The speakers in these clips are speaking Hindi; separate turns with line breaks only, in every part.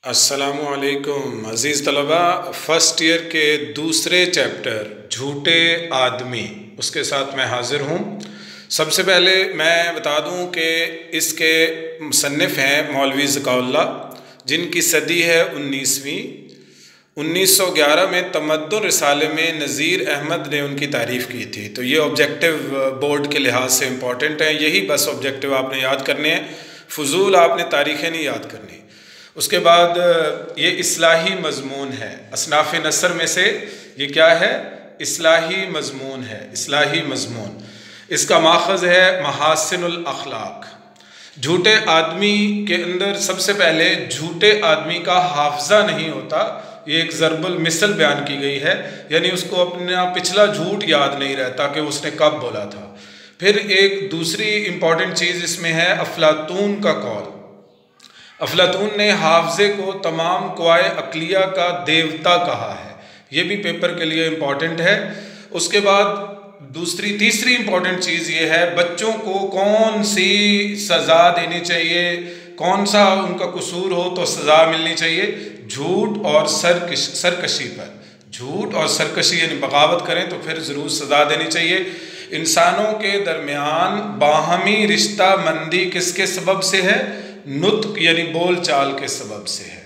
अस्सलामुअलैकुम अज़ीज़ तलबा, फ़र्स्ट ईयर के दूसरे चैप्टर झूठे आदमी उसके साथ मैं हाज़िर हूँ। सबसे पहले मैं बता दूँ कि इसके मुसन्निफ़ हैं मौलवी ज़काउल्लाह, जिनकी सदी है 19वीं। 1911 में तमद्दुन रिसाले में नज़ीर अहमद ने उनकी तारीफ़ की थी। तो ये ऑब्जेक्टिव बोर्ड के लिहाज से इम्पॉर्टेंट है। यही बस ऑब्जेक्टिव आपने याद करने हैं, फ़ुज़ूल आपने तारीख़ें नहीं याद करनी। उसके बाद ये इस्लाही मज़मून है। असनाफ़ नसर में से ये क्या है? इस्लाही मज़मून है। इस्लाही मज़मून, इसका माखज़ है महासिनुल अखलाक। झूठे आदमी के अंदर सबसे पहले झूठे आदमी का हाफ़ज़ा नहीं होता। ये एक ज़रबुल मिसल बयान की गई है, यानी उसको अपना पिछला झूठ याद नहीं रहता कि उसने कब बोला था। फिर एक दूसरी इम्पॉर्टेंट चीज़ इसमें है अफलातून का कौल। अफलातून ने हाफ़ज़े को तमाम क़वाए अक़लिया का देवता कहा है। ये भी पेपर के लिए इम्पॉर्टेंट है। उसके बाद तीसरी इम्पॉर्टेंट चीज़ ये है, बच्चों को कौन सी सज़ा देनी चाहिए, कौन सा उनका कसूर हो तो सज़ा मिलनी चाहिए। झूठ और सरकशी पर, झूठ और सरकशी यानी बगावत करें तो फिर ज़रूर सज़ा देनी चाहिए। इंसानों के दरमियान बाहमी रिश्ता मंदी किसके सबब से है? नुत्क यानी बोल चाल के सबब से है।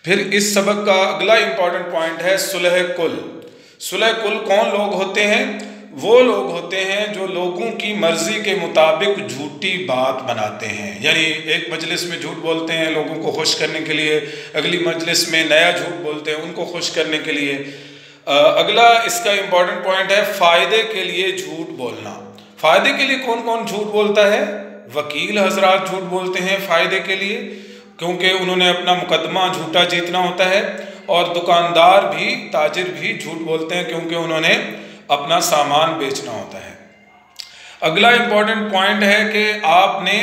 फिर इस सबक का अगला इम्पॉर्टेंट पॉइंट है सुलह कुल। सुलह कुल कौन लोग होते हैं? वो लोग होते हैं जो लोगों की मर्जी के मुताबिक झूठी बात बनाते हैं, यानी एक मजलिस में झूठ बोलते हैं लोगों को खुश करने के लिए, अगली मजलिस में नया झूठ बोलते हैं उनको खुश करने के लिए। अगला इसका इम्पॉर्टेंट पॉइंट है फ़ायदे के लिए झूठ बोलना। फ़ायदे के लिए कौन कौन झूठ बोलता है? वकील हजरात झूठ बोलते हैं फ़ायदे के लिए, क्योंकि उन्होंने अपना मुकदमा झूठा जीतना होता है। और दुकानदार भी, ताजिर भी झूठ बोलते हैं क्योंकि उन्होंने अपना सामान बेचना होता है। अगला इम्पॉर्टेंट पॉइंट है कि आपने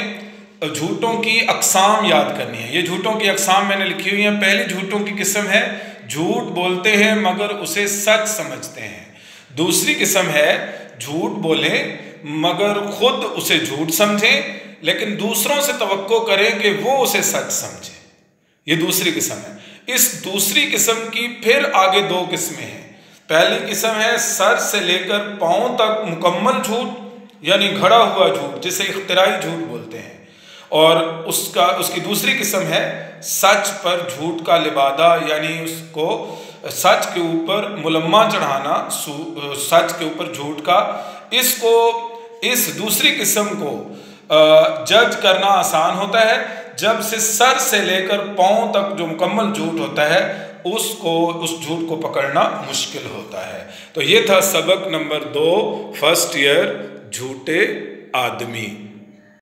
झूठों की अक़साम याद करनी है। ये झूठों की अक़साम मैंने लिखी हुई है। पहली झूठों की किस्म है झूठ बोलते हैं मगर उसे सच समझते हैं। दूसरी किस्म है झूठ बोले मगर खुद उसे झूठ समझें, लेकिन दूसरों से तवक्को करें कि वो उसे सच समझें। ये दूसरी किस्म है। इस दूसरी किस्म की फिर आगे दो किस्में हैं। पहली किस्म है सर से लेकर पाँव तक मुकम्मल झूठ, यानी घड़ा हुआ झूठ, जिसे इख्तिराई झूठ बोलते हैं। और उसकी दूसरी किस्म है सच पर झूठ का लिबादा, यानी उसको सच के ऊपर मुलम्मा चढ़ाना, सच के ऊपर झूठ का। इस दूसरी किस्म को जज करना आसान होता है जब से सर से लेकर पाँव तक जो मुकम्मल झूठ होता है उस झूठ को पकड़ना मुश्किल होता है। तो ये था सबक नंबर 2 फर्स्ट ईयर झूठे आदमी।